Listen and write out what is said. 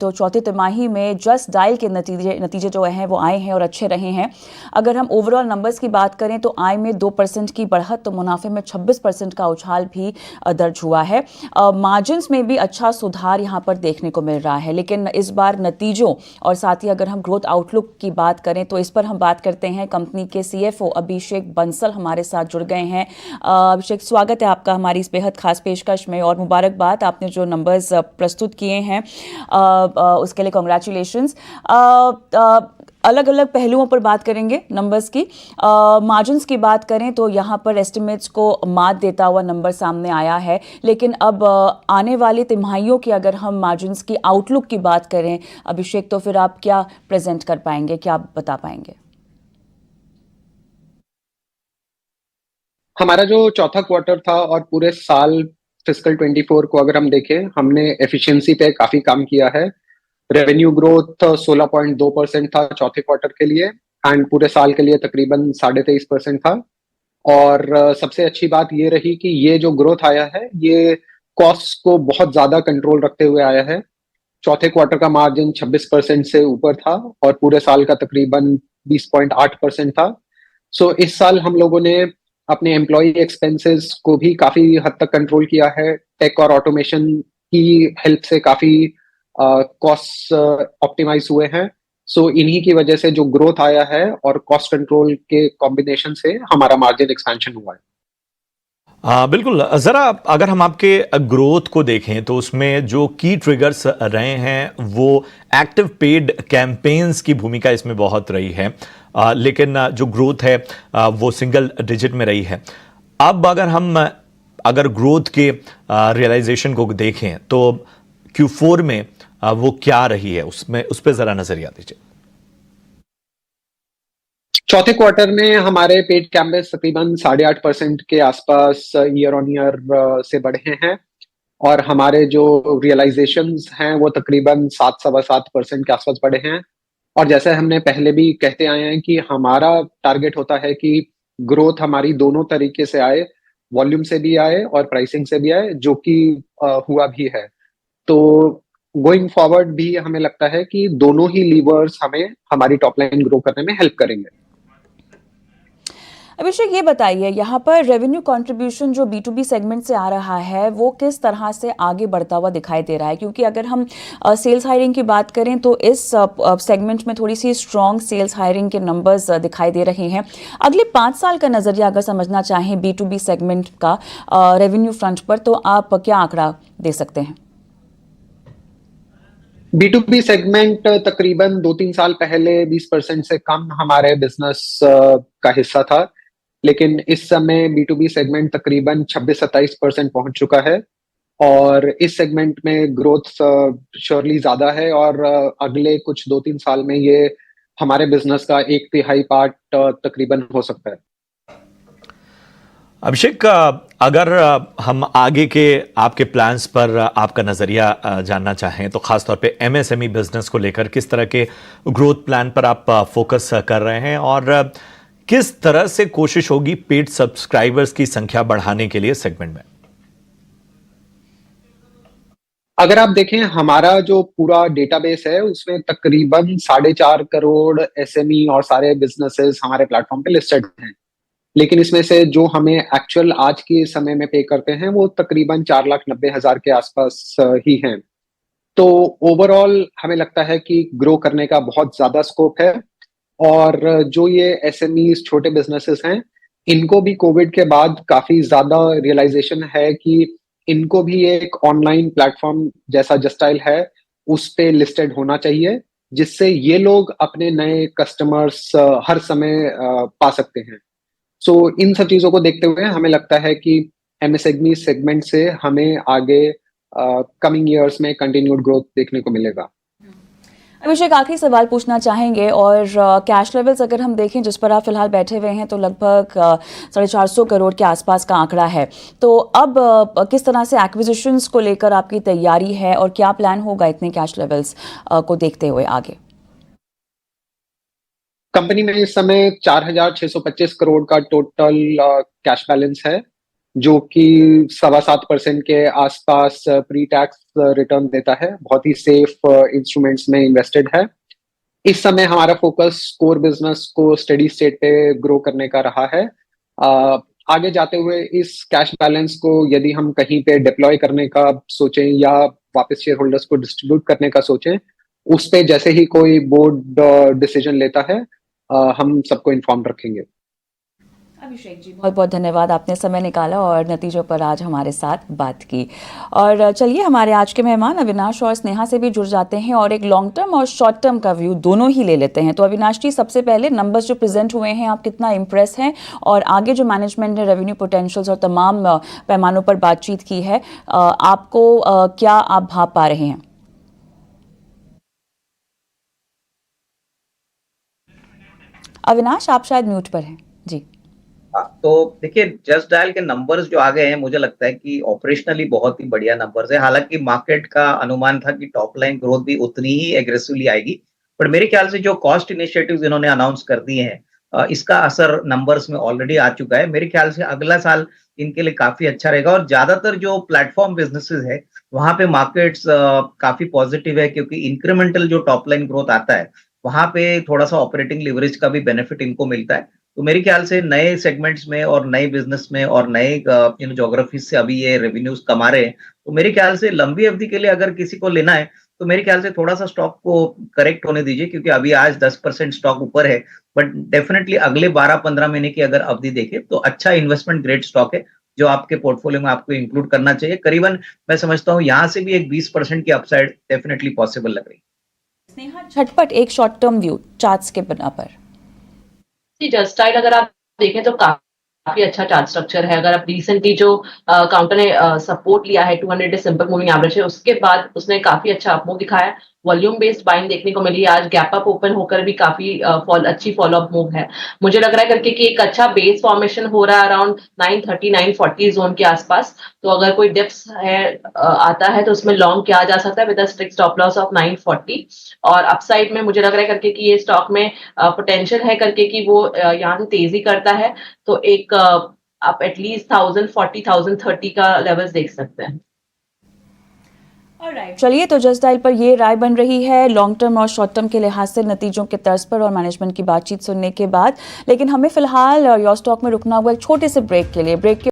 तो चौथी तिमाही में जस्ट डायल के नतीजे जो हैं वो आए हैं और अच्छे रहे हैं। अगर हम ओवरऑल नंबर्स की बात करें तो आय में 2% की बढ़त, तो मुनाफे में 26% का उछाल भी दर्ज हुआ है। मार्जिन्स में भी अच्छा सुधार यहाँ पर देखने को मिल रहा है। लेकिन इस बार नतीजों और साथ ही अगर हम ग्रोथ आउटलुक की बात करें तो इस पर हम बात करते हैं। कंपनी के CFO अभिषेक बंसल हमारे साथ जुड़ गए हैं। अभिषेक, स्वागत है आपका हमारी इस बेहद खास पेशकश में, और मुबारकबाद, आपने जो नंबर्स प्रस्तुत किए हैं उसके लिए कॉन्ग्रेचुलेशंस। अलग अलग पहलुओं पर बात करेंगे नंबर्स की। मार्जिन्स की बात करें तो यहाँ पर एस्टिमेट्स को मात देता हुआ नंबर सामने आया है। लेकिन अब आने वाली तिमाहियों की अगर हम मार्जिन्स की आउटलुक की बात करें अभिषेक, तो फिर आप क्या प्रेजेंट कर पाएंगे, क्या आप बता पाएंगे? हमारा जो चौथा क्वार्टर था और पूरे साल फिस्कल 24 को अगर हम देखें, हमने एफिशिएंसी पे काफी काम किया है। रेवेन्यू ग्रोथ 16.2% था चौथे क्वार्टर के लिए, एंड पूरे साल के लिए तकरीबन 23.5% था। और सबसे अच्छी बात ये रही कि ये जो ग्रोथ आया है ये कॉस्ट को बहुत ज्यादा कंट्रोल रखते हुए आया है। चौथे क्वार्टर का मार्जिन 26% से ऊपर था और पूरे साल का तकरीबन 20.8% था। सो इस साल हम लोगों ने अपने एम्प्लॉय एक्सपेंसेस को भी काफी हद तक कंट्रोल किया है। टेक और ऑटोमेशन की हेल्प से काफी कॉस्ट ऑप्टिमाइज हुए हैं। सो इन्हीं की वजह से जो ग्रोथ आया है और कॉस्ट कंट्रोल के कॉम्बिनेशन से हमारा मार्जिन एक्सपेंशन हुआ है। बिल्कुल। ज़रा अगर हम आपके ग्रोथ को देखें तो उसमें जो की ट्रिगर्स रहे हैं वो एक्टिव पेड कैंपेन्स की भूमिका इसमें बहुत रही है। लेकिन जो ग्रोथ है वो सिंगल डिजिट में रही है। अब अगर ग्रोथ के रियलाइजेशन को देखें तो Q4 में वो क्या रही है, उस पर ज़रा नजरिया दीजिए। चौथे क्वार्टर में हमारे पेड कैंपेस तकरीबन 8.5% के आसपास ईयर ऑन ईयर से बढ़े हैं, और हमारे जो रियलाइजेशंस हैं वो तकरीबन 7.25% के आसपास बढ़े हैं। और जैसे हमने पहले भी कहते आए हैं कि हमारा टारगेट होता है कि ग्रोथ हमारी दोनों तरीके से आए, वॉल्यूम से भी आए और प्राइसिंग से भी आए, जो कि हुआ भी है। तो गोइंग फॉरवर्ड भी हमें लगता है कि दोनों ही लीवर्स हमें हमारी टॉप लाइन ग्रो करने में हेल्प करेंगे। अभिषेक, ये बताइए यहाँ पर रेवेन्यू कंट्रीब्यूशन जो B2B सेगमेंट से आ रहा है वो किस तरह से आगे बढ़ता हुआ दिखाई दे रहा है? क्योंकि अगर हम सेल्स हायरिंग की बात करें तो इस सेगमेंट में थोड़ी सी स्ट्रॉन्ग सेल्स हायरिंग के नंबर्स दिखाई दे रहे हैं। अगले 5 साल का नजरिया अगर समझना चाहें B2B सेगमेंट का रेवेन्यू फ्रंट पर, तो आप क्या आंकड़ा दे सकते हैं? B2B सेगमेंट तकरीबन 2-3 साल पहले 20% से कम हमारे बिजनेस का हिस्सा था, लेकिन इस समय B2B सेगमेंट तकरीबन 26-27% पहुंच चुका है। और इस सेगमेंट में ग्रोथ श्योरली ज्यादा है, और अगले कुछ 2-3 साल में ये हमारे बिजनेस का 1/3 पार्ट तकरीबन हो सकता है। अभिषेक, अगर हम आगे के आपके प्लान्स पर आपका नजरिया जानना चाहें तो खासतौर पे MSME बिजनेस को लेकर किस तरह के ग्रोथ प्लान पर आप फोकस कर रहे हैं, और किस तरह से कोशिश होगी पेड सब्सक्राइबर्स की संख्या बढ़ाने के लिए सेगमेंट में? अगर आप देखें, हमारा जो पूरा डेटाबेस है उसमें तकरीबन 4.5 करोड़ SME और सारे बिजनेसेस हमारे प्लेटफॉर्म पे लिस्टेड हैं। लेकिन इसमें से जो हमें एक्चुअल आज के समय में पे करते हैं वो तकरीबन 4,90,000 के आसपास ही हैं। तो ओवरऑल हमें लगता है कि ग्रो करने का बहुत ज्यादा स्कोप है। और जो ये SMEs छोटे बिजनेसेस हैं, इनको भी कोविड के बाद काफी ज्यादा रियलाइजेशन है कि इनको भी एक ऑनलाइन प्लेटफॉर्म जैसा जस्टाइल है उस पे लिस्टेड होना चाहिए, जिससे ये लोग अपने नए कस्टमर्स हर समय पा सकते हैं। सो इन सब चीजों को देखते हुए हमें लगता है कि MSME सेगमेंट से हमें आगे कमिंग ईयर्स में कंटिन्यूड ग्रोथ देखने को मिलेगा। अभिषेक, आखिरी सवाल पूछना चाहेंगे, और कैश लेवल्स अगर हम देखें जिस पर आप फिलहाल बैठे हुए हैं तो लगभग 450 करोड़ के आसपास का आंकड़ा है। तो अब किस तरह से एक्विजिशंस को लेकर आपकी तैयारी है और क्या प्लान होगा इतने कैश लेवल्स को देखते हुए आगे? कंपनी में इस समय 4,625 करोड़ का टोटल कैश बैलेंस है, जो कि 7.25% के आसपास प्री टैक्स रिटर्न देता है, बहुत ही सेफ इंस्ट्रूमेंट्स में इन्वेस्टेड है। इस समय हमारा फोकस कोर बिजनेस को स्टेडी स्टेट पे ग्रो करने का रहा है। आगे जाते हुए इस कैश बैलेंस को यदि हम कहीं पे डिप्लॉय करने का सोचें या वापस शेयर होल्डर्स को डिस्ट्रीब्यूट करने का सोचें, उस पे जैसे ही कोई बोर्ड डिसीजन लेता है, हम सबको इन्फॉर्म रखेंगे। अभिषेक जी, बहुत बहुत धन्यवाद, आपने समय निकाला और नतीजों पर आज हमारे साथ बात की। और चलिए हमारे आज के मेहमान अविनाश और स्नेहा से भी जुड़ जाते हैं और एक लॉन्ग टर्म और शॉर्ट टर्म का व्यू दोनों ही ले लेते हैं। तो अविनाश जी, सबसे पहले नंबर्स जो प्रेजेंट हुए हैं, आप कितना इम्प्रेस हैं और आगे जो मैनेजमेंट ने रेवेन्यू पोटेंशियल्स और तमाम पैमानों पर बातचीत की है, आपको क्या आप भाप पा रहे हैं? अविनाश, आप शायद म्यूट पर हैं जी। तो देखिए, जस्ट डायल के नंबर्स जो आ गए हैं, मुझे लगता है कि ऑपरेशनली बहुत ही बढ़िया नंबर्स है। हालांकि मार्केट का अनुमान था कि टॉप लाइन ग्रोथ भी उतनी ही एग्रेसिवली आएगी, पर मेरे ख्याल से जो कॉस्ट इनिशिएटिव्स इन्होंने अनाउंस कर दिए हैं, इसका असर नंबर्स में ऑलरेडी आ चुका है। मेरे ख्याल से अगला साल इनके लिए काफी अच्छा रहेगा और ज्यादातर जो प्लेटफॉर्म बिजनेसेस है वहां पे मार्केट्स काफी पॉजिटिव है, क्योंकि इंक्रीमेंटल जो टॉप लाइन ग्रोथ आता है वहां पे थोड़ा सा ऑपरेटिंग लिवरेज का भी बेनिफिट इनको मिलता है। तो मेरे ख्याल से नए सेगमेंट्स में और नए बिजनेस में और नए ज्योग्राफीज से अभी ये रेवेन्यूज कमा रहे हैं। तो मेरे ख्याल से लंबी अवधि के लिए अगर किसी को लेना है तो मेरे ख्याल से थोड़ा सा स्टॉक को करेक्ट होने दीजिए, क्योंकि अभी आज 10% स्टॉक ऊपर है, बट डेफिनेटली अगले 12-15 महीने की अगर अवधि देखें तो अच्छा इन्वेस्टमेंट ग्रेड स्टॉक है जो आपके पोर्टफोलियो में आपको इंक्लूड करना चाहिए। करीबन मैं समझता हूँ यहाँ से भी एक 20% की अपसाइड डेफिनेटली पॉसिबल लग रही है। स्नेहा, झटपट एक शॉर्ट टर्म व्यू चार्ट्स के बना पर। जस्ट डायल अगर आप देखें तो काफी अच्छा चार्ट स्ट्रक्चर है। अगर आप रिसेंटली जो काउंटर ने सपोर्ट लिया है 200 सिंपल मूविंग एवरेज है, उसके बाद उसने काफी अच्छा अपमूव दिखाया। वॉल्यूम बेस्ड बाइंग देखने को मिली। आज गैप अप ओपन होकर भी काफी अच्छी फॉलो अप मूव है। मुझे लग रहा है करके कि एक अच्छा बेस फॉर्मेशन हो रहा है अराउंड 930 940 जोन के आसपास। तो अगर कोई डिप्स है आता है तो उसमें लॉन्ग किया जा सकता है with a strict stop loss of 940। और अपसाइड में मुझे लग रहा है करके कि ये स्टॉक में पोटेंशियल है करके कि वो यहाँ से तेजी करता है। तो एक आप एटलीस्ट 1040 1030 का लेवल्स देख सकते हैं। चलिए, तो जस्ट डायल पर ये राय बन रही है लॉन्ग टर्म और शॉर्ट टर्म के लिहाज से नतीजों के तर्ज पर और मैनेजमेंट की बातचीत सुनने के बाद। लेकिन हमें फिलहाल योर स्टॉक में रुकना होगा एक छोटे से ब्रेक के लिए। ब्रेक के